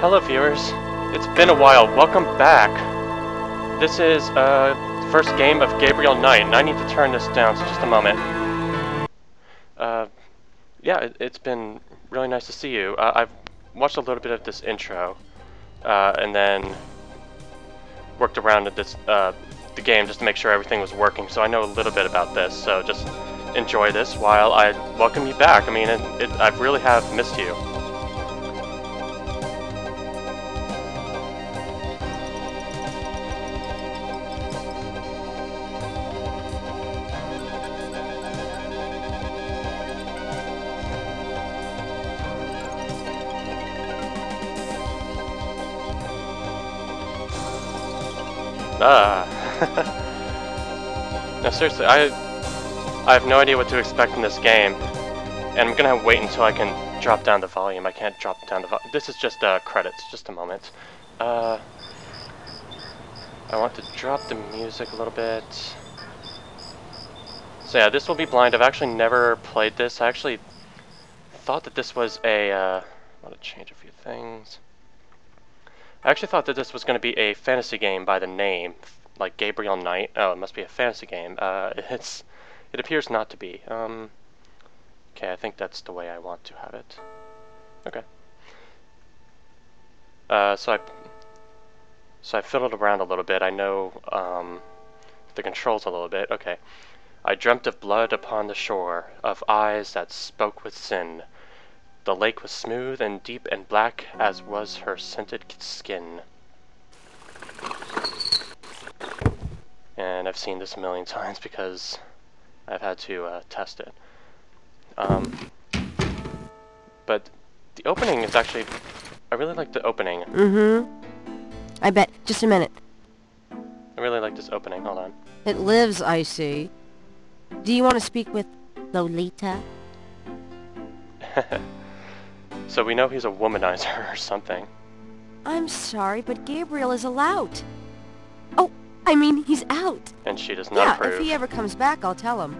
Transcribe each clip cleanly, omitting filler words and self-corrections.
Hello viewers, it's been a while, welcome back. This is first game of Gabriel Knight, and I need to turn this down, so just a moment. Yeah, it's been really nice to see you. I've watched a little bit of this intro, and then worked around at this, the game just to make sure everything was working, so I know a little bit about this, so just enjoy this while I welcome you back. I mean, I really have missed you. No, seriously, I have no idea what to expect in this game, and I'm gonna wait until I can drop down the volume. I can't drop down the volume. This is just credits, just a moment. I want to drop the music a little bit. So yeah, this will be blind. I've actually never played this. I actually thought that this was a, I want to change a few things. I actually thought that this was going to be a fantasy game by the name, like Gabriel Knight. Oh, it must be a fantasy game. It appears not to be. Okay, I think that's the way I want to have it. Okay. So I fiddled around a little bit. I know the controls a little bit. Okay. I dreamt of blood upon the shore, of eyes that spoke with sin. The lake was smooth and deep and black as was her scented skin. And I've seen this a million times because I've had to test it. But the opening is actually... I really like the opening. I bet. Just a minute. I really like this opening. Hold on. It lives, I see. Do you want to speak with Lolita? So we know he's a womanizer or something. I'm sorry, but Gabriel is allowed. Oh, I mean, he's out. And she does not approve. Yeah, if he ever comes back, I'll tell him.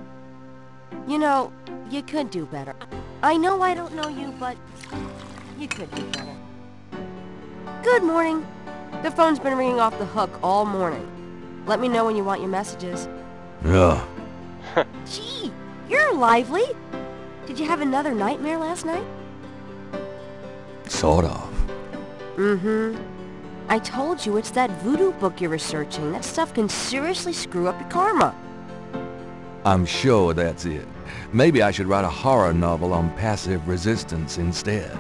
You know, you could do better. I know I don't know you, but you could do better. Good morning. The phone's been ringing off the hook all morning. Let me know when you want your messages. Yeah. Gee, you're lively. Did you have another nightmare last night? Sort of. I told you it's that voodoo book you're researching. That stuff can seriously screw up your karma. I'm sure that's it. Maybe I should write a horror novel on passive resistance instead.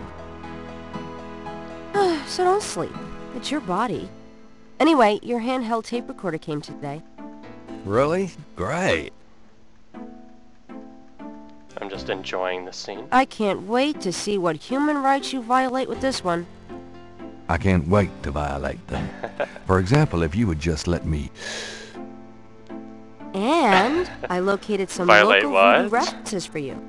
So don't sleep. It's your body. Anyway, your handheld tape recorder came today. Really? Great. I'm just enjoying the scene. I can't wait to see what human rights you violate with this one. I can't wait to violate them. For example, if you would just let me... And I located some Violate local what? voodoo references for you.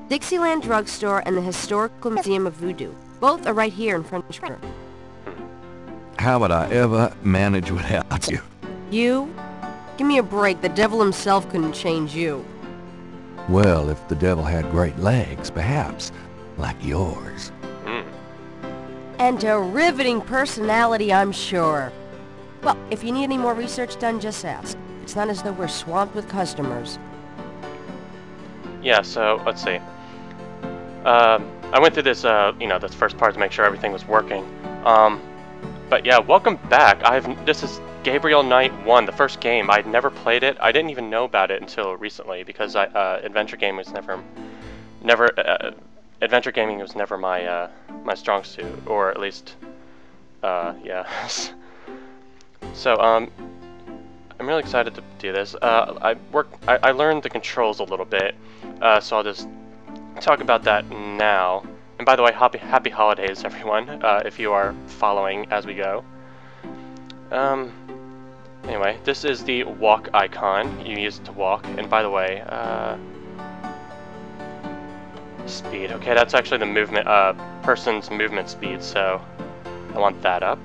Dixieland Drugstore and the Historical Museum of Voodoo. Both are right here in French River. How would I ever manage without you? You? Give me a break. The devil himself couldn't change you. Well, if the devil had great legs, perhaps, like yours. And a riveting personality, I'm sure. Well, if you need any more research done, just ask. It's not as though we're swamped with customers. Yeah, so, let's see. I went through this, you know, this first part to make sure everything was working. But yeah, welcome back. This is Gabriel Knight 1, the first game. I'd never played it. I didn't even know about it until recently because adventure gaming was adventure gaming was never my my strong suit, or at least yeah. So I'm really excited to do this. I learned the controls a little bit, so I'll just talk about that now. And by the way, happy holidays, everyone, if you are following as we go. Anyway, this is the walk icon. You use it to walk. And by the way, speed. Okay, that's actually the movement, person's movement speed, so I want that up.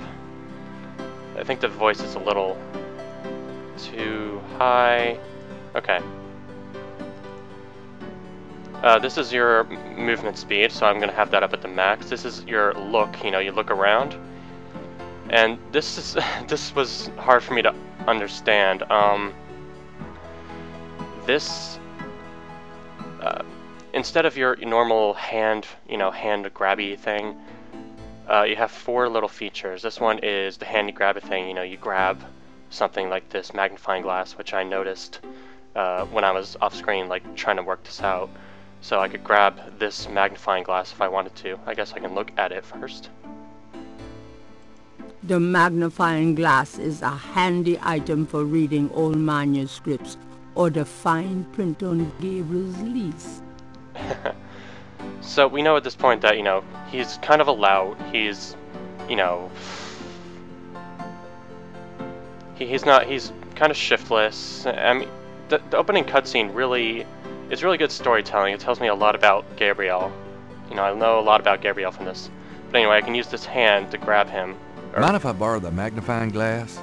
I think the voice is a little too high. Okay. This is your movement speed, so I'm going to have that up at the max. This is your look, you know, you look around. And this is this was hard for me to understand. This instead of your normal hand, hand grabby thing, you have 4 little features. This one is the handy grabby thing. You grab something like this magnifying glass, which I noticed when I was off screen, like trying to work this out. So I could grab this magnifying glass if I wanted to. I guess I can look at it first. The magnifying glass is a handy item for reading old manuscripts or the fine print on Gabriel's lease. So we know at this point that, he's kind of a lout. He's, he's kind of shiftless. I mean, the opening cutscene it's really good storytelling. It tells me a lot about Gabriel. I know a lot about Gabriel from this. But anyway, I can use this hand to grab him. Mind if I borrow the magnifying glass?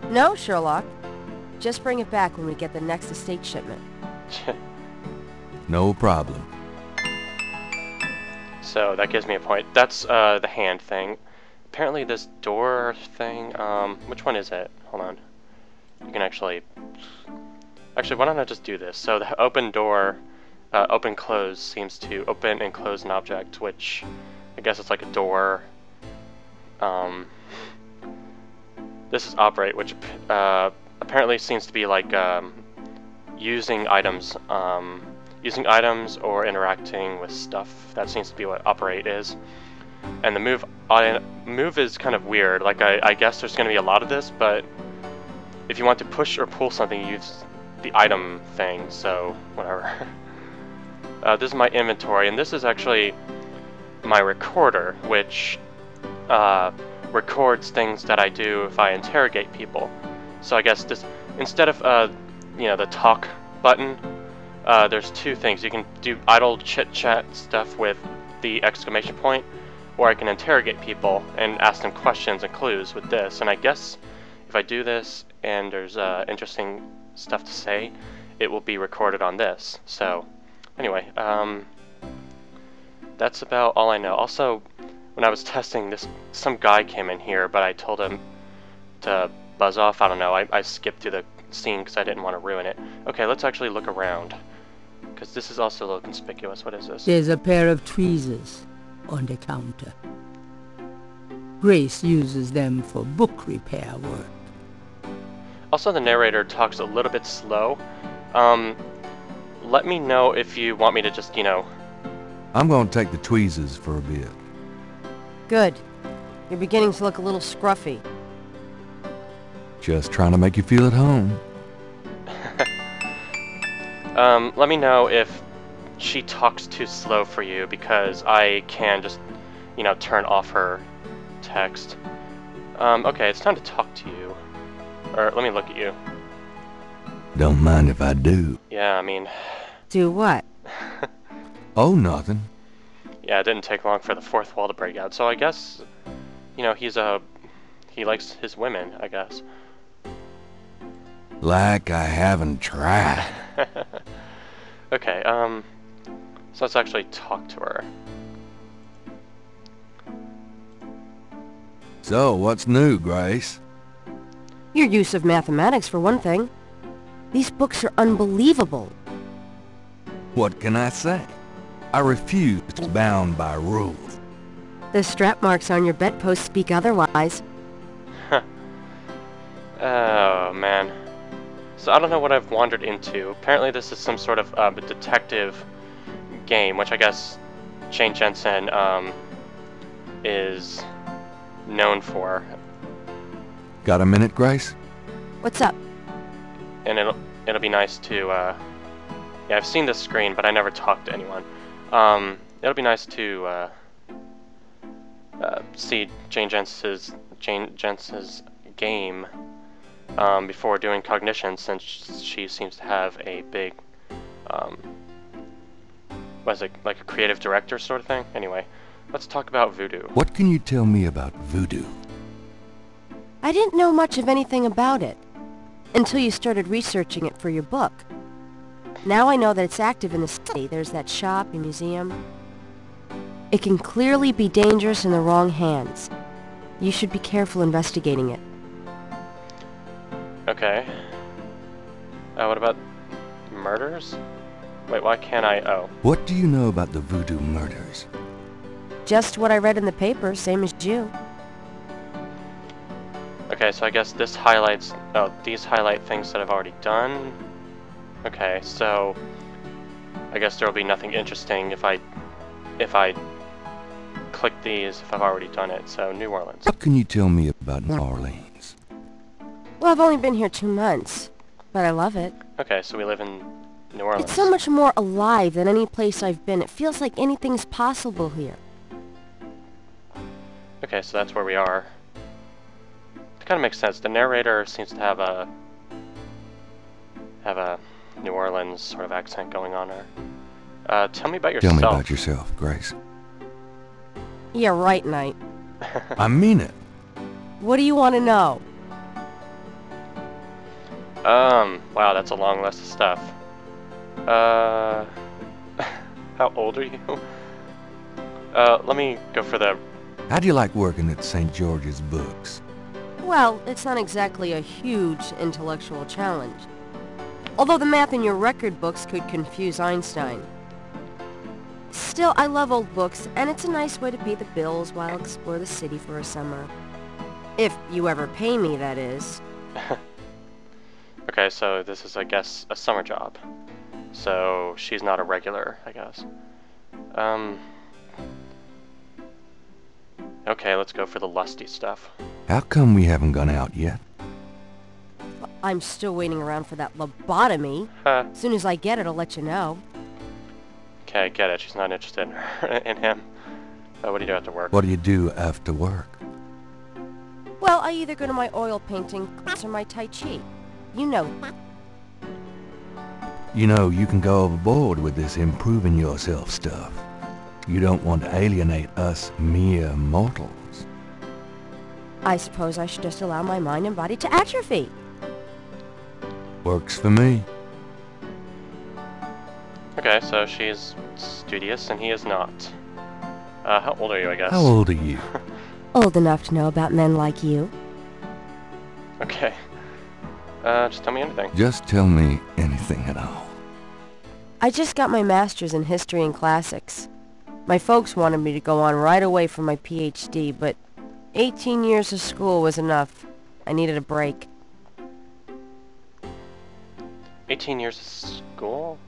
No, Sherlock. Just bring it back when we get the next estate shipment. No problem. So that gives me a point. That's the hand thing. Apparently this door thing, which one is it? Hold on. You can actually, why don't I just do this? So the open door, open close seems to open and close an object, which I guess it's like a door. This is operate, which apparently seems to be like using items or interacting with stuff. That seems to be what operate is. And the move is kind of weird. Like I guess there's going to be a lot of this, but if you want to push or pull something, you use the item thing. So whatever. This is my inventory, and this is actually my recorder, which records things that I do if I interrogate people. So I guess this, instead of the talk button, there's 2 things. You can do idle chit-chat stuff with the exclamation point, or I can interrogate people and ask them questions and clues with this. And I guess if I do this and there's interesting stuff to say, it will be recorded on this. So anyway, that's about all I know. Also, when I was testing this, some guy came in here, but I told him to buzz off. I don't know. I skipped through the scene because I didn't want to ruin it. Okay, let's actually look around, because this is also a little conspicuous. What is this? There's a pair of tweezers on the counter. Grace uses them for book repair work. Also, the narrator talks a little bit slow. Let me know if you want me to just, I'm gonna take the tweezers for a bit. Good. You're beginning to look a little scruffy. Just trying to make you feel at home. Let me know if she talks too slow for you, because I can just, turn off her text. Okay, it's time to talk to you. Or let me look at you. Don't mind if I do. Yeah, I mean... Do what? Oh, nothing. Yeah, it didn't take long for the 4th wall to break out, so I guess, he likes his women, I guess. Like I haven't tried. Okay, so let's actually talk to her. So, what's new, Grace? Your use of mathematics, for one thing. These books are unbelievable. What can I say? I refuse to be bound by rules. The strap marks on your bedpost speak otherwise. Oh, man. So I don't know what I've wandered into. Apparently this is some sort of a detective game, which I guess Jane Jensen is known for. Got a minute, Grace? What's up? And it'll be nice to yeah, I've seen this screen, but I never talked to anyone. It'll be nice to see Jane Jensen's game before doing cognition, since she seems to have a big what is it, like a creative director sort of thing? Anyway, let's talk about voodoo. What can you tell me about voodoo? I didn't know much of anything about it until you started researching it for your book. Now I know that it's active in the city. There's that shop and museum. It can clearly be dangerous in the wrong hands. You should be careful investigating it. Okay. What about murders? Wait, why can't I? Oh. What do you know about the voodoo murders? Just what I read in the paper, same as you. Okay, so I guess this highlights... Oh, these highlight things that I've already done. Okay, so... I guess there will be nothing interesting if I click these if I've already done it. So, New Orleans. What can you tell me about New Orleans? Well, I've only been here 2 months, but I love it. Okay, so we live in New Orleans. It's so much more alive than any place I've been. It feels like anything's possible here. Okay, so that's where we are. It kind of makes sense. The narrator seems to have a New Orleans sort of accent going on there. Tell me about yourself. Tell me about yourself, Grace. Yeah, right, Knight. I mean it. What do you want to know? Wow, that's a long list of stuff. How old are you? Let me go for the... How do you like working at St. George's Books? Well, it's not exactly a huge intellectual challenge. Although the math in your record books could confuse Einstein. Still, I love old books, and it's a nice way to pay the bills while I explore the city for a summer. If you ever pay me, that is. Okay, so this is, I guess, a summer job. So she's not a regular, I guess. Okay, let's go for the lusty stuff. How come we haven't gone out yet? I'm still waiting around for that lobotomy. Huh. As soon as I get it, I'll let you know. Okay, I get it. She's not interested in him. What do you do after work? What do you do after work? Well, I either go to my oil painting class or my Tai Chi. You know. You know, you can go overboard with this improving yourself stuff. You don't want to alienate us mere mortals. I suppose I should just allow my mind and body to atrophy. Works for me. Okay, so she's studious and he is not. How old are you, I guess? How old are you? Old enough to know about men like you. Okay. Just tell me anything. Just tell me anything at all. I just got my master's in history and classics. My folks wanted me to go on right away for my PhD, but 18 years of school was enough. I needed a break. 18 years of school?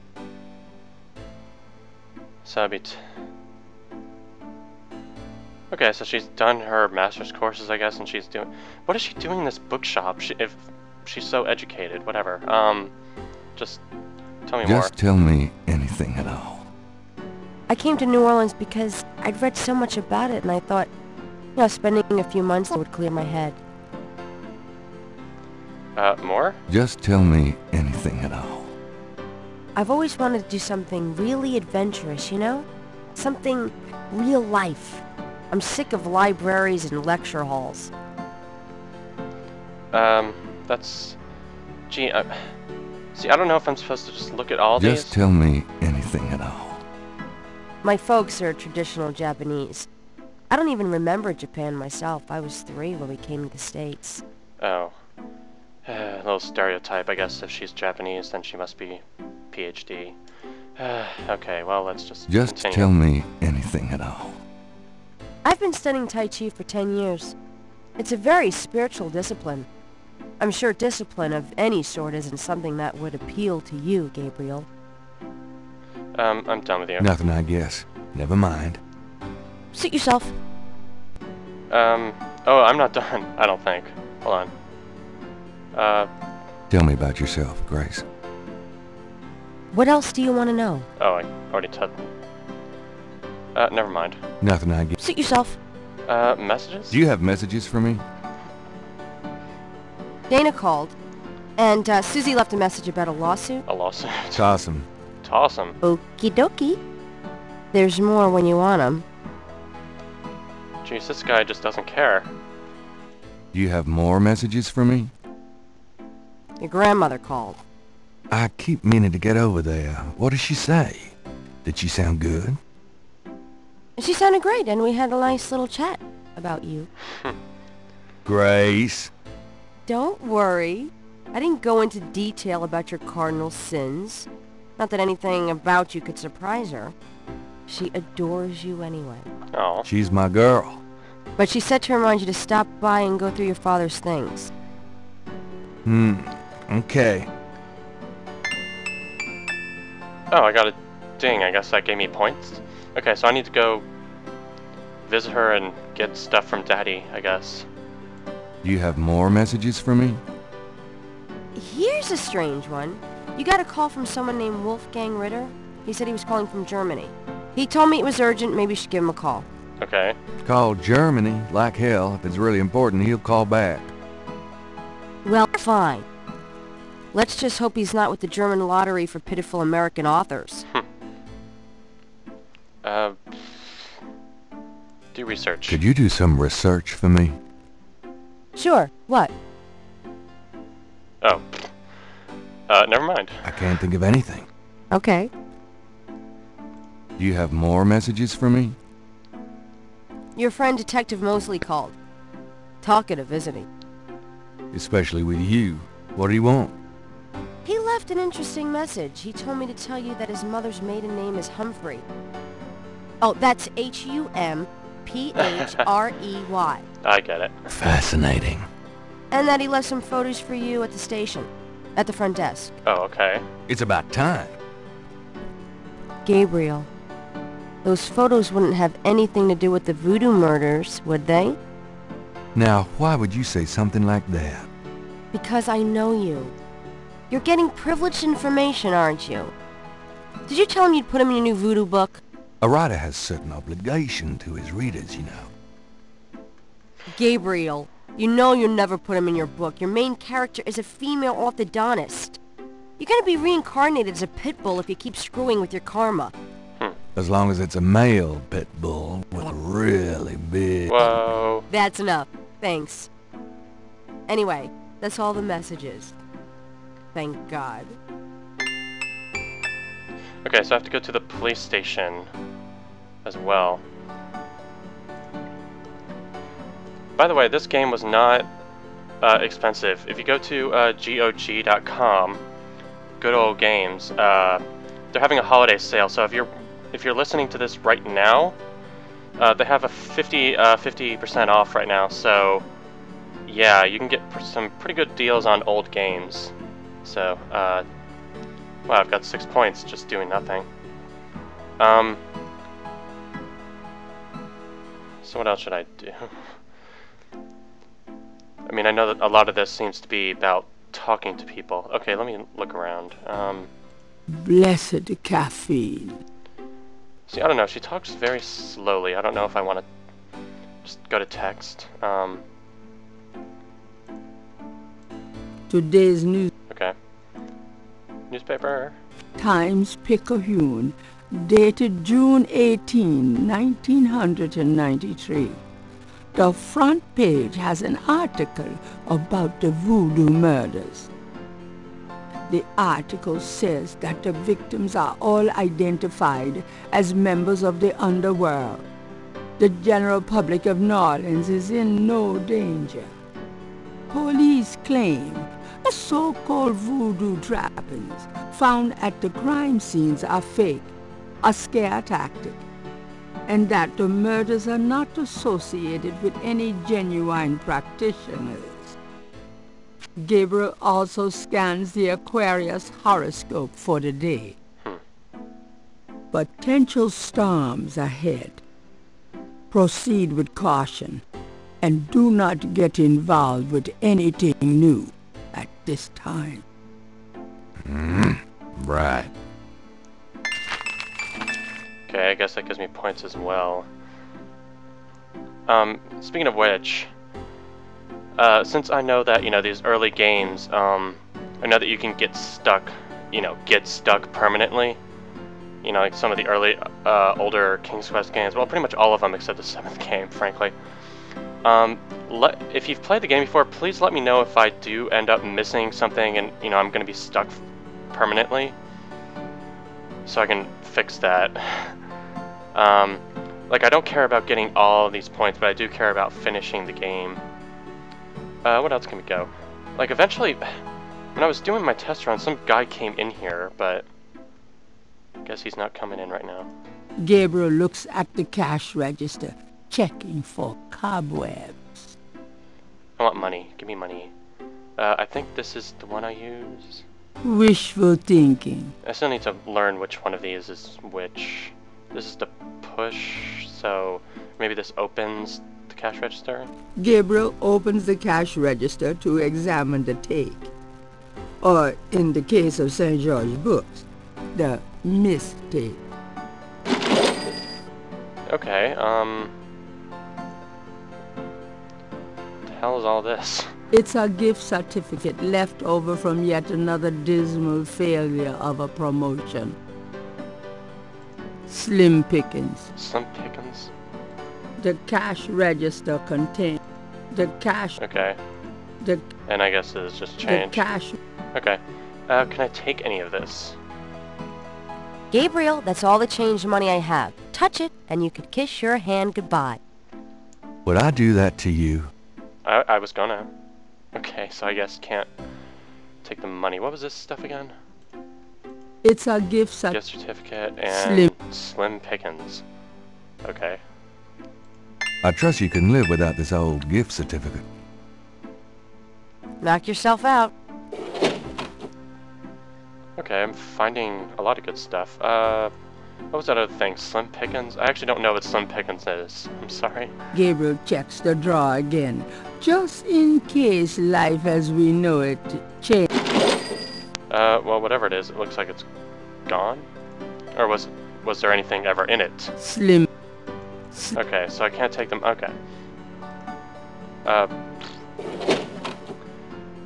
So that'd be okay, so she's done her master's courses, I guess, and she's doing... What is she doing in this bookshop? If she's so educated, whatever. Just tell me more. Just tell me anything at all. I came to New Orleans because I'd read so much about it, and I thought, you know, spending a few months would clear my head. More? Just tell me anything at all. I've always wanted to do something really adventurous, you know? Something real life. I'm sick of libraries and lecture halls. That's... Gee, see, I don't know if I'm supposed to just look at all these. Just tell me anything at all. My folks are traditional Japanese. I don't even remember Japan myself. I was 3 when we came to the States. Oh. A little stereotype, I guess. If she's Japanese, then she must be PhD. Okay, well, let's just continue. Tell me anything at all. I've been studying Tai Chi for 10 years. It's a very spiritual discipline. I'm sure discipline of any sort isn't something that would appeal to you, Gabriel. I'm done with you. Nothing, I guess. Never mind. Suit yourself. Oh, I'm not done, I don't think. Hold on. Tell me about yourself, Grace. What else do you want to know? Oh, I already told... never mind. Nothing, I guess. Suit yourself. Messages? Do you have messages for me? Dana called, and Susie left a message about a lawsuit. A lawsuit? Toss 'em. Toss 'em. Okie dokie. There's more when you want 'em. Jeez, this guy just doesn't care. Do you have more messages for me? Your grandmother called. I keep meaning to get over there. What did she say? Did she sound good? She sounded great, and we had a nice little chat about you. Grace. Don't worry. I didn't go into detail about your cardinal sins. Not that anything about you could surprise her. She adores you anyway. Oh. She's my girl. But she said to remind you to stop by and go through your father's things. Okay. Oh, I got a ding. I guess that gave me points. Okay, so I need to go visit her and get stuff from Daddy, I guess. Do you have more messages for me? Here's a strange one. You got a call from someone named Wolfgang Ritter. He said he was calling from Germany. He told me it was urgent, maybe you should give him a call. Okay. Call Germany. Like hell. If it's really important, he'll call back. Well, fine. Let's just hope he's not with the German lottery for pitiful American authors. Do research. Could you do some research for me? Sure, what? Oh. Never mind. I can't think of anything. Okay. Do you have more messages for me? Your friend Detective Mosley called. Talkative, isn't he? Especially with you. What do you want? He left an interesting message. He told me to tell you that his mother's maiden name is Humphrey. Oh, that's H-U-M-P-H-R-E-Y. I get it. Fascinating. And that he left some photos for you at the station. At the front desk. Oh, okay. It's about time. Gabriel, those photos wouldn't have anything to do with the voodoo murders, would they? Now, why would you say something like that? Because I know you. You're getting privileged information, aren't you? Did you tell him you'd put him in your new voodoo book? A writer has certain obligation to his readers, you know. Gabriel, you know you'll never put him in your book. Your main character is a female orthodontist. You're gonna be reincarnated as a pit bull if you keep screwing with your karma. As long as it's a male pit bull with a really big... Whoa. That's enough. Thanks. Anyway, that's all the messages. Thank God. Okay, so I have to go to the police station as well. By the way, this game was not expensive. If you go to GOG.com, Good Old Games, they're having a holiday sale. So if you're listening to this right now, they have a 50% off right now. So yeah, you can get some pretty good deals on old games. So wow, I've got 6 points just doing nothing. So what else should I do? I mean, I know that a lot of this seems to be about talking to people. Okay, let me look around. Blessed caffeine. See, I don't know. She talks very slowly. I don't know if I want to just go to text. Today's news. Okay. Newspaper. Times-Picayune, dated June 18, 1993. The front page has an article about the voodoo murders. The article says that the victims are all identified as members of the underworld. The general public of New Orleans is in no danger. Police claim the so-called voodoo trappings found at the crime scenes are fake, a scare tactic, and that the murders are not associated with any genuine practitioners. Gabriel also scans the Aquarius horoscope for the day. Potential storms ahead. Proceed with caution, and do not get involved with anything new at this time. Right. Okay, I guess that gives me points as well. Speaking of which, since I know that, these early games, I know that you can get stuck permanently. Like some of the early, older King's Quest games. Well, pretty much all of them except the 7th game, frankly. If you've played the game before, please let me know if I do end up missing something and, I'm going to be stuck permanently. So I can fix that. Like, I don't care about getting all of these points, but I do care about finishing the game. What else can we go? Like, eventually, when I was doing my test run, some guy came in here, but I guess he's not coming in right now. Gabriel looks at the cash register, checking for cobwebs. I want money. Give me money. I think this is the one I use. Wishful thinking. I still need to learn which one of these is which. This is the push, so maybe this opens the cash register? Gabriel opens the cash register to examine the take. Or, in the case of St. George Books, the mistake. Okay, what the hell is all this? It's a gift certificate left over from yet another dismal failure of a promotion. Slim pickings. Slim pickings? The cash register contains the cash. Okay. And I guess it's just change. The cash. Okay. Can I take any of this? Gabriel, that's all the change money I have. Touch it, and you could kiss your hand goodbye. Would I do that to you? I was gonna. Okay, so I guess can't take the money. What was this stuff again? It's a gift certificate and slim pickings. Okay. I trust you can live without this old gift certificate. Knock yourself out. Okay, I'm finding a lot of good stuff. What was that other thing? Slim pickings? I actually don't know what slim pickings is. I'm sorry. Gabriel checks the drawer again, just in case life as we know it changes. Well, whatever it is, it looks like it's gone? Or was there anything ever in it? Slim. Okay, so I can't take them. Okay.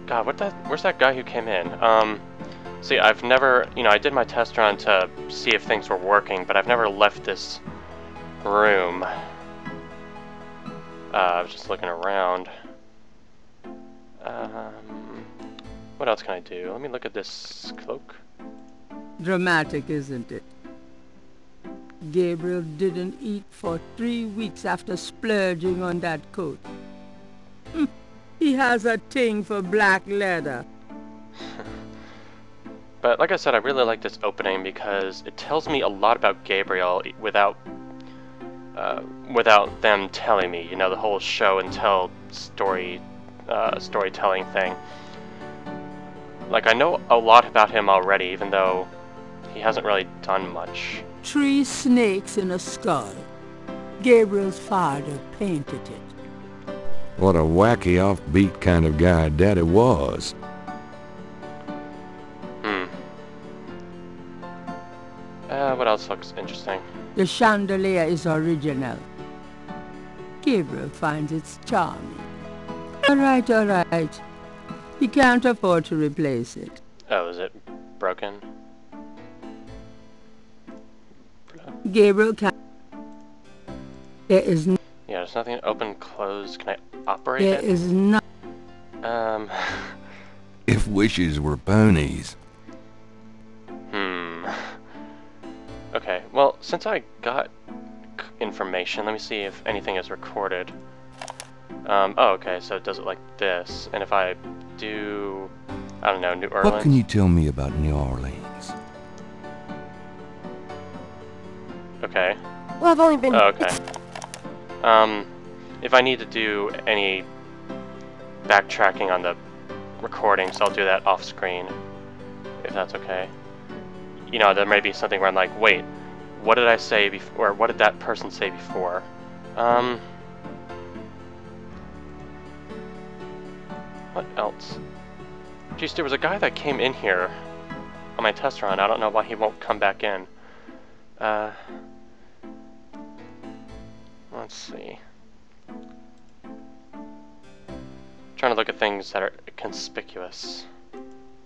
God, where's that guy who came in? See, I've never, I did my test run to see if things were working, but I've never left this room. I was just looking around. What else can I do? Let me look at this cloak. Dramatic, isn't it? Gabriel didn't eat for 3 weeks after splurging on that coat. He has a thing for black leather. But like I said, I really like this opening because it tells me a lot about Gabriel without them telling me. You know, the whole show and tell storytelling thing. Like, I know a lot about him already, even though he hasn't really done much. 3 snakes in a skull. Gabriel's father painted it. What a wacky, offbeat kind of guy Daddy was. What else looks interesting? The chandelier is original. Gabriel finds it charming. All right. He can't afford to replace it. Oh, is it broken? Gabriel can't. There is no. Yeah, there's nothing open, close. Can I operate There it? is not. If wishes were ponies. Okay, well, since I got information, let me see if anything is recorded. Oh, okay, so it does it like this. And if I do, I don't know, New Orleans. What can you tell me about New Orleans? Okay. Well, I've only been... Oh, okay. If I need to do any backtracking on the recordings, I'll do that off screen, if that's okay. You know, there may be something where I'm like, wait, what did I say before, or what did that person say before? What else? Geez, there was a guy that came in here on my test run. I don't know why he won't come back in. Let's see. Trying to look at things that are conspicuous.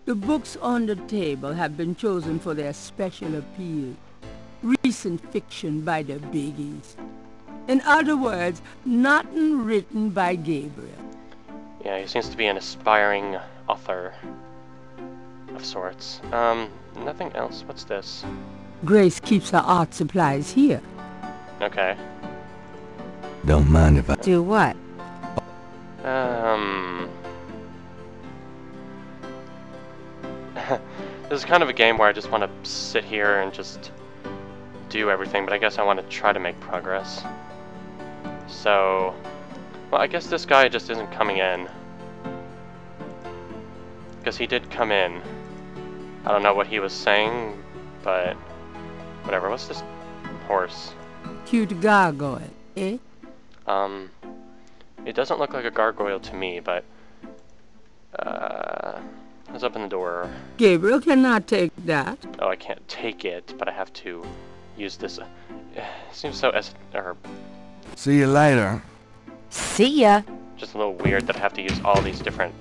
The books on the table have been chosen for their special appeal. Recent fiction by the biggies. In other words, nothing written by Gabriel. Yeah, he seems to be an aspiring author of sorts. Nothing else? What's this? Grace keeps her art supplies here. Okay. Don't mind if I... Do what? this is kind of a game where I just want to sit here and just do everything, but I guess I want to try to make progress. So, well, I guess this guy just isn't coming in. Because he did come in. I don't know what he was saying, but whatever. What's this horse? Cute gargoyle, eh? It doesn't look like a gargoyle to me, but let's open the door. Gabriel cannot take that. Oh, I can't take it, but I have to use this. It seems so See you later. See ya. just a little weird that I have to use all these different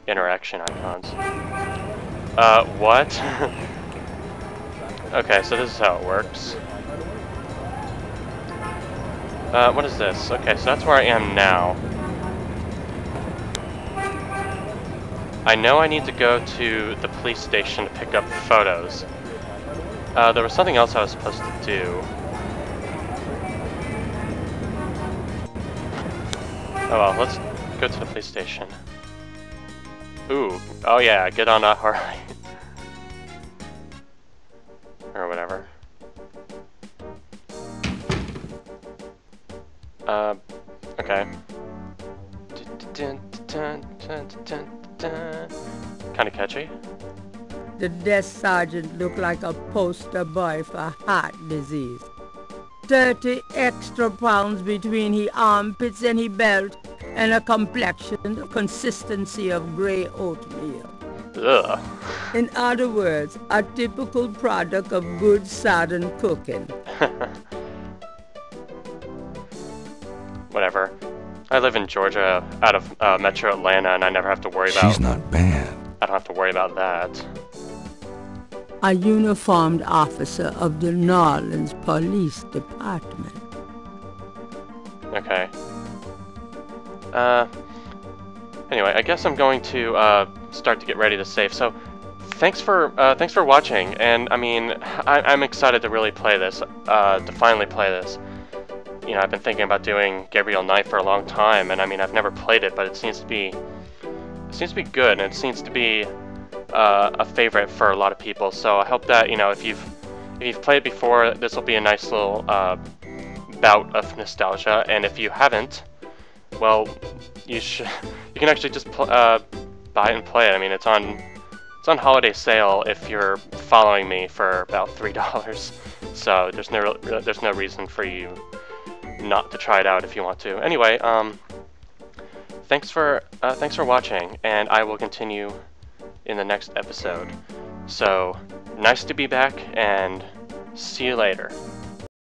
interaction icons. What? Okay, so this is how it works. What is this? Okay, so that's where I am now. I know I need to go to the police station to pick up photos. There was something else I was supposed to do. Oh well, let's go to the police station. Ooh, oh yeah, get on a Harley. Or whatever. Okay. Kinda catchy. The desk sergeant looked like a poster boy for heart disease. 30 extra pounds between his armpits and his belt, and a complexion, the consistency of grey oatmeal. Ugh. In other words, a typical product of good southern cooking. Whatever. I live in Georgia, out of Metro Atlanta, and I never have to worry about... She's not bad. I don't have to worry about that. A uniformed officer of the New Orleans Police Department. Okay. Anyway, I guess I'm going to start to get ready to save. So, thanks for watching. And I mean, I'm excited to really play this. To finally play this. You know, I've been thinking about doing Gabriel Knight for a long time, and I mean, I've never played it, but it seems to be good, and it seems to be a favorite for a lot of people. So I hope that, you know, if you've played it before, this will be a nice little bout of nostalgia. And if you haven't, well, you can actually just buy it and play it. I mean, it's on holiday sale if you're following me for about $3. So there's no reason for you not to try it out if you want to. Anyway, thanks for watching, and I will continue in the next episode. So, nice to be back, and see you later.